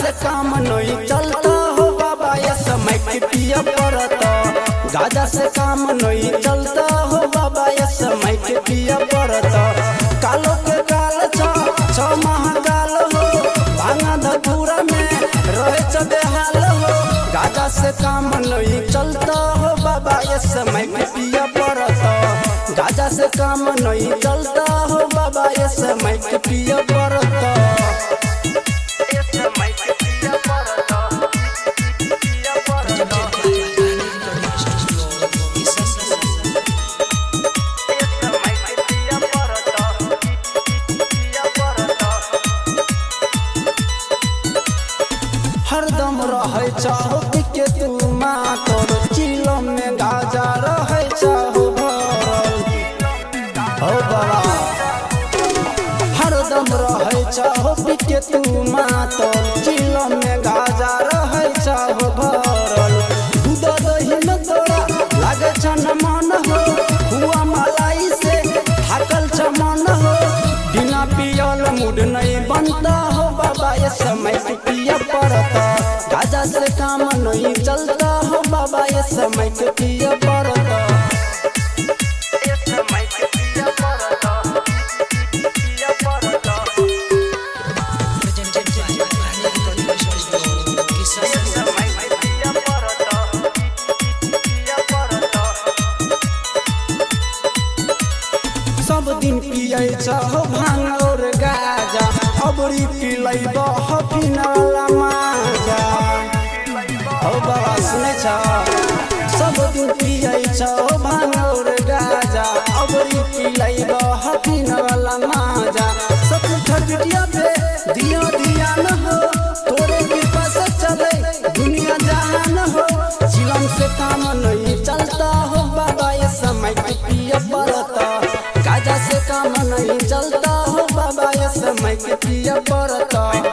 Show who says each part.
Speaker 1: से काम नहीं चलता हो बाबा ये समय के पिया पड़ता। गाजा से काम नहीं चलता हो बाबा ये समय के पिया पड़ता। कालो के काल छ महाकाल हो भांगा धतूरा में रहे बेहाल हो। गाजा से काम नहीं चलता हो बाबा ये समय के पिया पड़ता। गाजा से काम नहीं चलता हो बाबा ये समय के पिया पड़ता। हरदम रहे चाहो के तू मातोर चिलो में गाजा रहे चाहो भरल हो बाबा। हरदम रहे चाहो के तू मातोर चिलो में गाजा रहे चाहो भरल। दूध दही में तोरा लागे छन मन हो हुआ मलाई से थाकल छ मन हो। बिना पियल मूड नहीं बनता हो बाबा ये समय के पिया पड़ता। गाजा से काम नहीं चलता हो बाबा ये समय के पिया पड़ता। सब दिन पिए चाहो भांग और गाजा अबरी पिलै बहफिन वाला माजा हो बाबा सुने छ। सब दिन पिए चाहो भांग और गाजा अबरी पिलै बहफिन वाला माजा। सब ठगटिया पे दिया दिया न हो तोरे कृपा से चले दुनिया जहान हो। जीवन से काम नहीं चलता हो बाबा ये समय के पिया पड़ता। गाजा से काम नहीं चलता हो बाबा ये समय के पिया पड़ता।